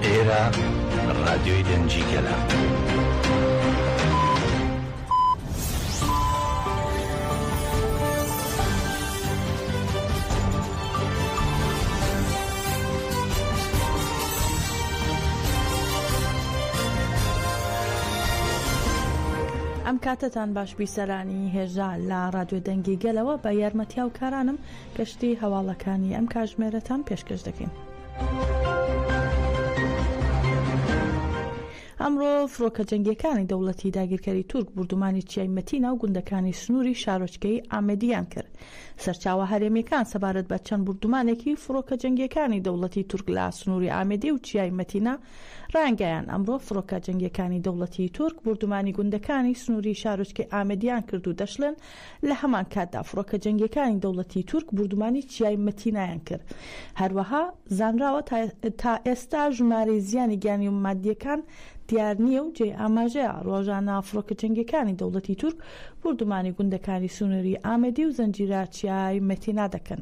ئێرە ڕادیۆی دەنگی گەلە. ئەم کاتتان باش بیسەرانی هێژا لە ڕادیۆ دەنگی گەلەوە بە یارمەتیا و کارانم گەشتی هەواڵەکانی ئەم کاتژمێرەتان پێشکەش دەکەین. ئەمڕۆ فڕۆکە جەنگیەکانی دەوڵەتی داگیرکەری تورک بردومانی چیای مەتینە و گوندەکانی سنووری شارۆچکەی ئامێدیان کرد. سەرچاوە هەرێمیەکان سەبارەت بە چەند بردومانێکی فڕۆکە جەنگیەکانی دەوڵەتی تورک لە سنووری ئامێدی و چیای مەتینە ڕانگەیان ئەمڕۆ فڕۆکە جەنگیەکانی دەوڵەتی تورک بردومانی گوندەکانی سنووری شارۆچکەی ئامێدیان کرد و دەشڵێن لە هەمان کاتدا فڕۆکە جەنگیەکانی دەوڵەتی تورک بردومانی چیای مەتینایان کرد. هەروەها زانراوە تا ئێستا ژمارەی زیانی گیانی و مادیەکان دیار نییە و جێ ئاماژەیە ڕۆژانە فڕۆکە جەنگیەکانی دەوڵەتی تورک بردومانی گوندەکانی سنووری ئامێدی و زەنجیرە چیای مەتینا دەکەن.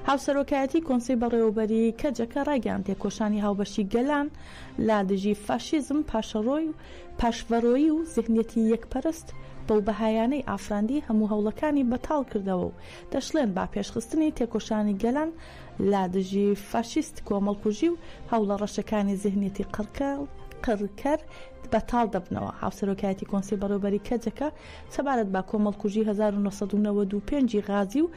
هاوسەرۆکایەتی کۆنسەی بەڕێوەبەری کەجەکە ڕایگەیاند تێکۆشانی هاوبەشی گەلان لا دژی فاشیزم پاشڤەرۆیی و زیهنێتی یەکپەرست بەو بەهایانەی ئافراندی هەموو هەوڵەکانی بەتاڵ کردەوە و دەشڵێن با پێشخستنی تێکۆشانی گەلان لا دژی فاشیست کۆمەڵکوژی و هەوڵە ڕەشەکانی زیهنێتی قڕکەر بەتاڵ دەبنەوە. هاوسەرۆکایەتی کۆنسەی بەڕێوەبەری کەجەکە سەبارەت بە کۆمەڵکوژی 1995 غازی و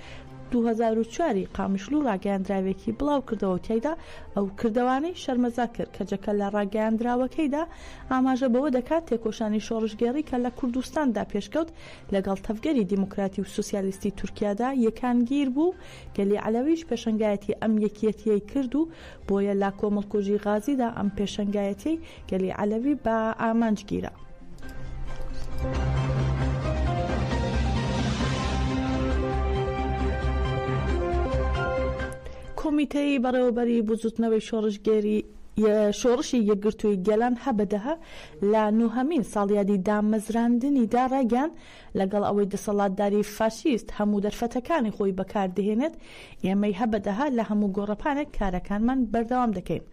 2004 قامیشلو ڕاگەیاندراوێکی بڵاو کردەوە تایدا ئەو کردەوانەی شەرمەزا کرد. کەجەکە لە ڕاگەیاندراوەکەیدا ئاماژە بەوە دەکات تێکۆشانی شۆڕشگێڕی کە لە کوردستاندا پێشکەوت لەگەڵ تەفگەری دیموکراتی و سوسیالیستی تورکیادا یەکانگیر بوو. گەلی عەلەویش پێشەنگایەتی ئەم یەکیەتیەی کرد و بۆیە لا کۆمەڵکوژی غازیدا ئەم پێشەنگایەتی گەلی عەلەوی بە ئامانجگیرە. کۆمیتەی بەڕێوەبەری بزوتنەوەی شۆڕشی یەکگرتووی گەلان هەبەدەها لە نوهەمین ساڵیادی دامەزراندنیدا ڕایگەیاند لەگەڵ ئەوەی دەسەڵاتداری فاشیست هەموو دەرفەتەکانی خۆی بەکاردەهێنێت ئێمەی هەبەدەها لە هەموو گۆڕەپانێک کارەکانمان بەردەوام دەکەین.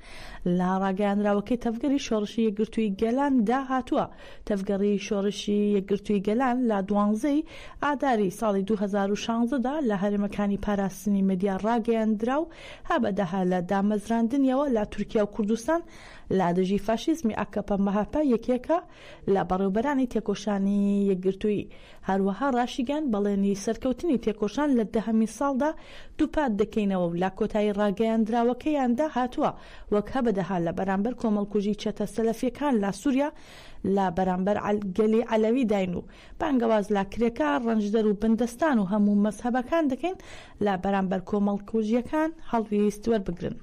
لە ڕاگەیاندراوەکەی تەفگەری شۆڕشی یەکگرتووی گەلان داهاتووە. تەفگەری شۆڕشی یەکگرتووی گەلان لە 12 ئاداری ساڵی 2016دا لە هەرێمەکانی پاراستنی مەدیا ڕاگەیاندرا و هەبەدەها لە دامەزراندنیەوە لە تورکیا و کوردستان لا دژی فاشیزمی ئاکەپە مەهاپە یەکێکە لە بەڕێوەبەرانی تێکۆشانی یەکگرتووی. هەروەها ڕاشیگەن بەڵێنی سەرکەوتنی تێکۆشان لە دەهەمی ساڵدا دووپات دەکەینەوە و لە کۆتایی ڕاگەیاندراوەکەیاندا هاتووە وەک هەبەدەها لە بەرامبەر کۆمەڵکوژی چەتە سەلەفیەکان لە سووریا لە بەرامبەر گەلی عەلەوی داین و بانگەواز لا کرێکە ڕەنجدەر و بندستان و هەموو مەزهەبەکان دەکەین لە بەرامبەر کۆمەڵکوژیەکان هەڵویست وەربگرن.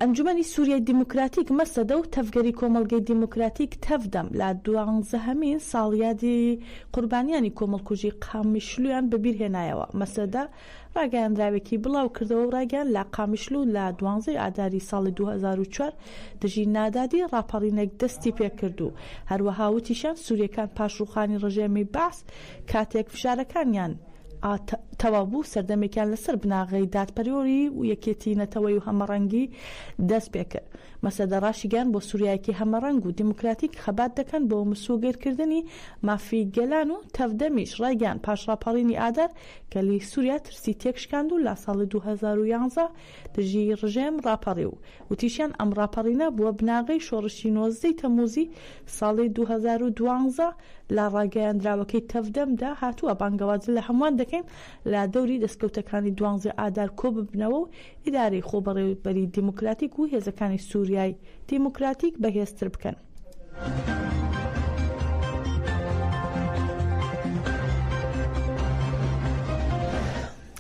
ئەنجومەنی سووریای دیموکراتیک مەسەدە و تەفگەری کۆمەڵگەی دیموکراتیک تەفدەم لە 12هەمین ساڵیادی قوربانیانی کۆمەڵکوژی قامیشلویان بەبیرهێنایەوە. مەسەدە ڕاگەیاندراوێکی بڵاو کردەوە و ڕاگەیان لە قامیشلو لە 12 ئاداری ساڵی 2004 دژی نادادی ڕاپەڕینێک دەستی پێکرد و هەروەها وتیشان سووریەکان پاشڕوخانی ڕژێمی باس کاتێک فشارەکانیان تەواو سەردەمێکیان لەسەر بناغی دادپەروەری و یەکێتی نەتەوەی و هەمەڕەنگی دەست پێ کرد. مەسەدە ڕاشیگەن بۆ سووریایەکی هەمەڕەنگ و دیموکراتیک خەبات دەکەن بۆ مسوگەرکردنی مافی گەلان و تەفدەمیش ڕایگەیان پاشڕاپەڕینی ئادار گەلی سووریا ترسی تێکشکاند و لە ساڵی 2011 دژی ڕژێم ڕاپەڕی و وتیشیان ئەم ڕاپەڕینە بووە بناغی شۆڕشی 19 تەموزی ساڵی 2012 لە ڕاگەیاندراوەکەی تەفدەمدا هاتووە. بانگەوازی لە هەمووان دەکەین لە دەوری دەستکەوتەکانی 12 ئادار کۆ ببنەوە و ئیدارەی خۆبەڕێوەبەری دیموکراتیک و هێزەکانی سووریای دیموکراتیک بەهێزتر بکەن.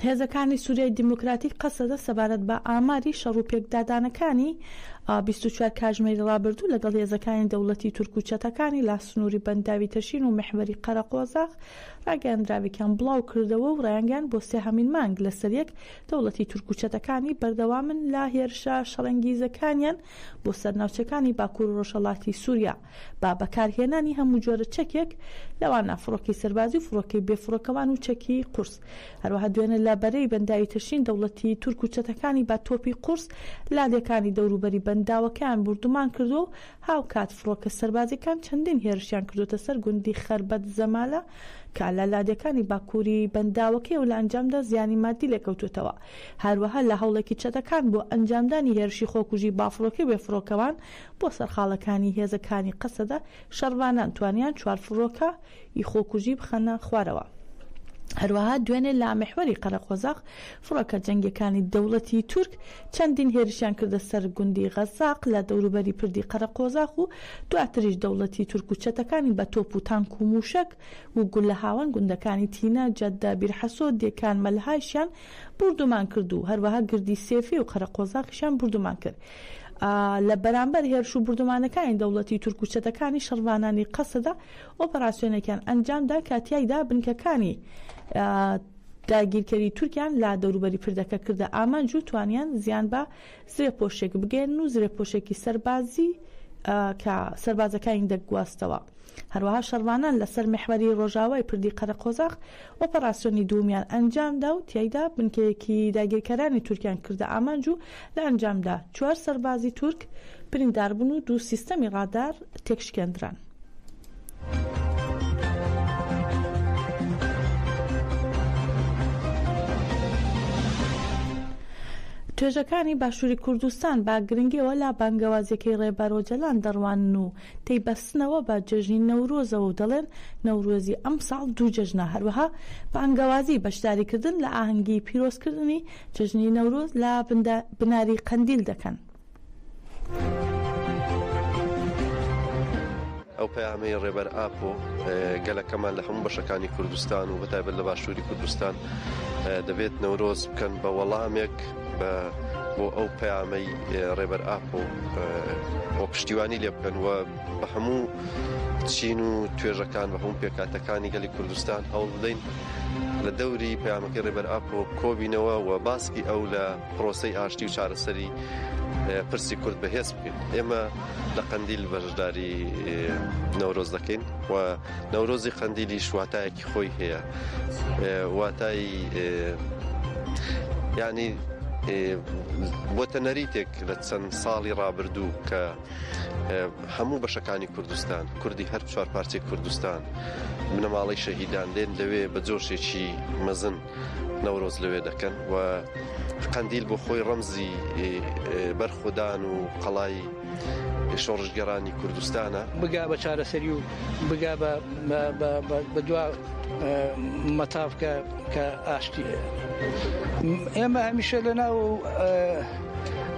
هێزەکانی سووریای دیموکراتیک قەسەدە سەبارەت بە ئاماری شەڕ و پێکدادانەکانی 24 کاتژمێری ڕابردوو لەگەڵ هێزەکانی دەوڵەتی تورک و چەتەکانی لا سنووری بەنداوی تەشین و مەحوەری قەرەقۆزاق ڕاگەیاندراوێکیان بڵاو کردەوە و ڕایانگەیان بۆ سێهەمین مانگ لەسەر یەک دەوڵەتی تورک و چەتەکانی بەردەوامن لا هێرشە شەڕەنگیزەکانیان بۆ سەرناوچەکانی باکوور و ڕۆژهەڵاتی سووریا با بەکارهێنانی هەموو جۆرە چەکێک لەوانە فڕۆکەی سەربازی و فڕۆکەی بێفڕۆکەوان و چەکی قورس. هەروەها دوێنێ لە بەرەی بەنداوی تەشین دەوڵەتی تورک و چەتەکانی با تۆپی قورس لادەکانی دەوروبەری بەنداوەکەیان بردومان کردو و هاو کات فڕۆکە سەربازیەکان چەندین هێرشیان کردوتە سەر گوندی خەربەت زەمالە کە لە لادەکانی باکووری بەنداوەکەی و لە ئەنجامدا زیانی مادی لێکەوتوتەوە. هەروەها لە هەوڵێکی چەتەکان بۆ ئەنجامدانی هێرشی خۆکوژی بافڕۆکەی بێفڕۆکەوان بۆ سەرخاڵەکانی هێزەکانی قەسەدا شەڕوانان توانیان 4 فڕۆکە خۆکوژی بخەنە خوارەوە. هەروەها دوێنێ لە مەحوەری قەرەقۆزاق فڕۆکە جەنگیەکانی دەوڵەتی تورک چەندین هێرشیان کردە سەر گوندی غەزاق لە دەوروبەری پردی قەرەقۆزاق و دواتریش دەوڵەتی تورک و چەتەکانی بە تۆپ و تانک و موشک و گول لە هاوان گوندەکانی تینە جەددا بیرحەسۆ دێکان مەلهایشیان بردومان کردو. هەروەها گردی سێفی و قەرەقۆزاقیشیان بردومان کرد. لە بەرامبەر هێرش و بردومانەکانی دەوڵەتی تورک و چەتەکانی شەڕوانانی قەسەدا ئۆپەراسیۆنێکیان ئەنجامدا کاتیایدا بنکەکانی داگیرکەری تورکیان لا دەوروبەری پردەکە کردە ئامانج و توانیان زیان بە زرێ پۆشێک بگەێن و زرێ پۆشێکی سەربازی کە سەربازەکانی دەگواستەوە. هەروەها شەڕوانان لەسەر مەحوەری ڕۆژاوای پردی قەرەقۆزاق ئۆپەراسیۆنی دوومیان ئەنجامدا و تیایدا بنکەیەکی داگیرکەرانی تورکیان کردە ئامانج و لە ئەنجامدا 4 سەربازی تورک برینداربوون و 2 سیستەمی ڕادار تێکشکێندران. توێژەکانی باشووری کوردستان با گرنگیەوە لە بانگەوازیەکەی ڕێبەرۆجەلان دەڕوانن و تێیبەستنەوە بە جەژنی نەورۆزەوە و دەڵێن نەورۆزی ئەم ساڵ 2 جەژنە. هەروەها بانگەوازی بەشداریکردن لە ئاهەنگی پیرۆزکردنی جەژنی نەورۆز لە بناری قەندیل دەکەن. ئەو پەیامەی ڕێبەر ئاپۆ گەلەکەمان لە هەموو بەشەکانی کوردستان و بەتایبەت لە باشووری کوردستان دەبێت نەورۆز بکەن بە وەڵامێک بۆ ئەو پەیامەی ڕێبەر ئاپۆ بۆ پشتیوانی لێ بکەن و بە هەموو چین و توێژەکان بە هەموو پێکاتەکانی گەلی کوردستان هەوڵ بدەین لە دەوری پەیامەکەی ڕێبەر ئاپۆ کۆبینەوە و باسکی ئەو لە پرۆسەی ئاشتی و چارەسەری پرسی کورد بەهێز بکەین. ئێمە لە قەندیل بەشداری نەورۆز دەکەین و نەورۆزی قەندیلیش واتایەکی خۆی هەیە، واتای یعنی بۆتە نەریتێک لە چەند ساڵی ڕابردوو کە هەموو بەشەکانی کوردستان کوردی هەر 4 پارچەی کوردستان منەماڵی شەهیدان دێن لەوێ بە جۆشێکی مەزن نەورۆز لەوێ دەکەن و قەندیل بۆ خۆی ڕەمزی بەرخودان و قەڵای شۆڕژگەرانی کوردستانە. بگا بە چارەسەری و بگا بە دوا مەتاف کە ئاشتی ئێمە هەمیشە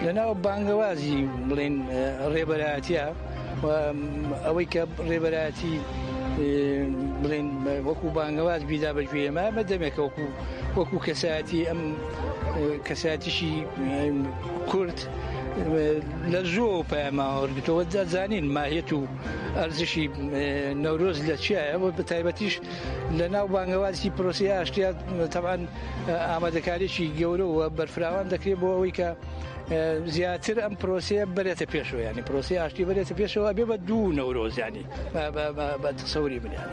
لەناو بانگەوازی بڵێن ڕێبەرایەتیە و ئەوەی کە ڕێبەرایەتی بڵێن وەکو بانگەواز بیدا بەگوێ ئێمە بەدەمێکە وەکو کەسایەتی ئەم کەسایەتیشی کورد لە زۆر پەیاماوەرگتەوە دەزانین ماهیەت و ئەرزشی نەورۆز لە چیایە بۆ بە تایبەتیش لە ناو بانگەوازی پرۆسی ئاشتیا تەبان ئامادەکاریی گەورە و بەرفراوان دەکرێت بۆ ئەوەی کە زیاتر ئەم پرۆسەیە بەرێتە پێشەوە، ینی پرۆسی ئاشتی بەرێتە پێشەوە بێ بە 2 نەورۆز ینی بە تەسەوری بنیان.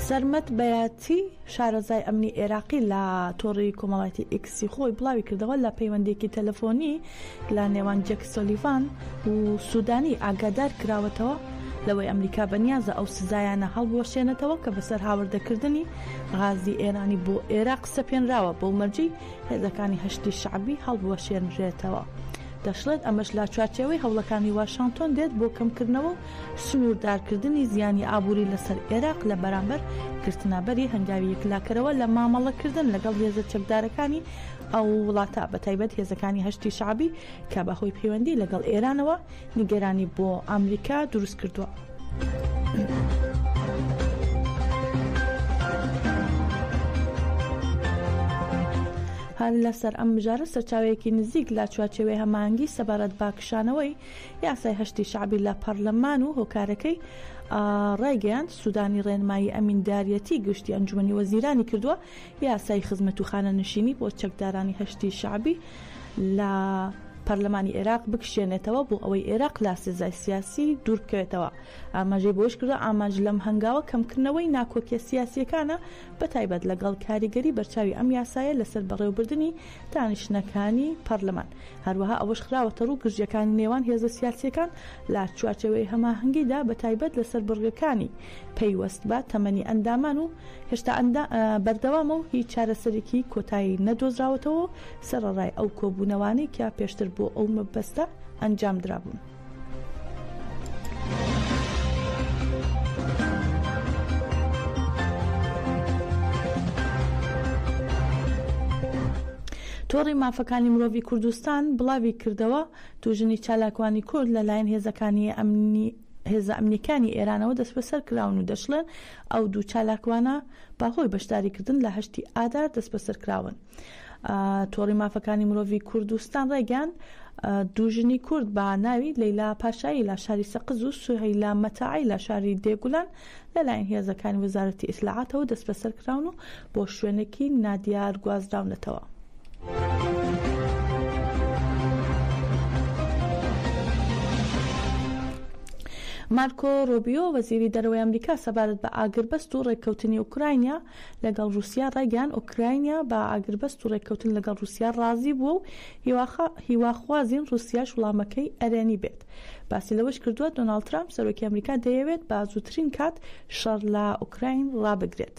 سەرمەت بەیاتی شارەزای ئەمنی عێراقی لە تۆڕی کۆمەڵایەتی ئیکسی خۆی بڵاوی کردەوە لە پەیوەندێکی تەلەفۆنی لە نێوان جەک سۆلیڤان و سوودانی ئاگادار کراوەتەوە لەوەی ئەمریکا بەنیازە ئەو سزایانە هەڵبوەشێنێتەوە کە بەسەر هاوردەکردنی غازی ئێرانی بۆ عێراق سەپێنراوە بۆ مەرجەی هێزەکانی هەشتی شعبی هەڵبوەشێنرێتەوە. دەشڵێت ئەمەش لا چوارچێوەی هەوڵەکانی واشنگتۆن دێت بۆ کەمکردنەوە و سنووردارکردنی زیانی ئابووری لەسەر عێراق لە بەرامبەر گرتنابەری هەنگاوی یەکلاکەرەوە لە مامەڵەکردن لەگەڵ هێزە چەکدارەکانی ئەو وڵاتە بەتایبەت هێزەکانی هەشتی شعبی کە بەهۆی پەیوەندی لەگەڵ ئێرانەوە نیگەرانی بۆ ئەمریکا دروست کردووە. هەر لەسەر ئەم بژارە سەرچاوەیەکی نزیک لە چوارچێوەی هەماهەنگی سەبارەت باکشانەوەی یاسای هەشتی شعبی لە پەرلەمان و هۆکارەکەی ڕایگەیاند سوودانی ڕێنمایی ئەمینداریەتی گشتی ئەنجومەنی وەزیرانی کردووە یاسای خزمەت و خانەنشینی بۆ چەکدارانی هەشتی شعبی لە پەرلەمانی عێراق بکشێنێتەوە بۆ ئەوەی عێراق لا سزای سیاسی دوور بکەوێتەوە. ئاماژەی بۆش کردو ئاماژ لەم هەنگاوە کەمکردنەوەی ناکۆکیە سیاسیەکانە بە تایبەت لەگەڵ کاریگەری بەرچاوی ئەم یاسایە لەسەر بەڕێوەبردننی دانیشتنەکانی پەرلەمان. هەروەها ئەوەش خراوەتە ڕوو گژیەکانی نێوان هێزە سیاسیەکان لە چوارچێوەی هەماهەنگیدا بە تایبەت لەسەر بڕگەکانی پەیوەست بە تەمەنی ئەندامان و هێشتا بەردەوامە و هیچ چارەسەرێکی کۆتایی نەدۆزراوەتەوە سەرڕای ئەو کۆبوونەوانی کە پێشتر بۆ ئەو مەبەستە ئەنجام درابوون. تۆڕی مافەکانی مرۆڤی کوردستان بڵاوی کردەوە توژنی چالاکوانی کورد لەلایەن هێزەکانی هێزە ئەمنیەکانی ئێرانەوە دەست بەسەر کراون و دەشڵێن ئەو دوو چالاکوانە باهۆی بەشداریکردن لە هەشتی ئادار دەست بەسەر کراون. تۆڕی مافەکانی مرۆڤی کوردستان ڕێگەیان دوژنی کورد بە ناوی لەیلا پاشایی لە شاری سەقز و سوهەیلا مەتاعی لە شاری دێگولان لەلایەن هێزەکانی وەزارەتی ئیسلاحاتەوە دەست بەسەر کراون و بۆ شوێنێکی نادیار گوازراونەتەوە. مارکۆ ڕۆبیۆ وەزیری دەرەوەی ئەمریکا سەبارەت بە ئاگربەست و ڕێککەوتنی ئوکراینیا لەگەڵ رووسیا ڕێگەیان ئوکراینیا بە ئاگربەست و ڕێککەوتن لەگەڵ رووسیا ڕازی بووە و هیواخوازین رووسیاش وڵامەکەی ئەرێنی بێت. باسی لەوەش کردووە دۆناڵد ترامپ سەرۆکی ئەمریکا دەیەوێت بە زووترین کات شەڕ لە ئوکراین ڕابگرێت.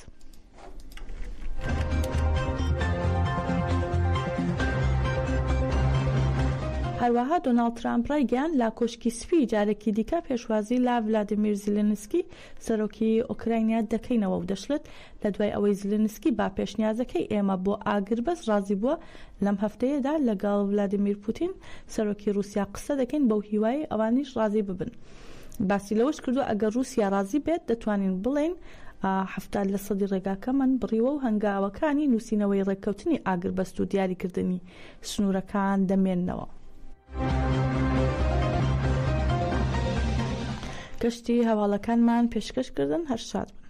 هەروەها دۆناڵد ترامپ ڕایگەیان لا کۆشکی سپی جارێکی دیکە پێشوازی لا ڤلادیمیر زیلێنسکی سەرۆکی ئۆکراینیا دەکەینەوە و دەشڵێت لە دوای ئەوەی زیلێنسکی با پێشنیازەکەی ئێمە بۆ ئاگربەست ڕازی بووە لەم هەفتەیەدا لەگەڵ ڤلادیمیر پوتین سەرۆکی رووسیا قسە دەکەین بەو هیوای ئەوانیش ڕازی ببن. باسی لەوەش کردو ئەگەر رووسیا ڕازی بێت دەتوانین بڵێن 70% ڕێگاکە من بڕیوە و هەنگاوەکانی نووسینەوەی ڕێککەوتنی ئاگربەست و دیاریکردنی سنوورەکان دەمێننەوە. کەشتی هەواڵەکانمان پێشکەشکردن هەر شاد بن.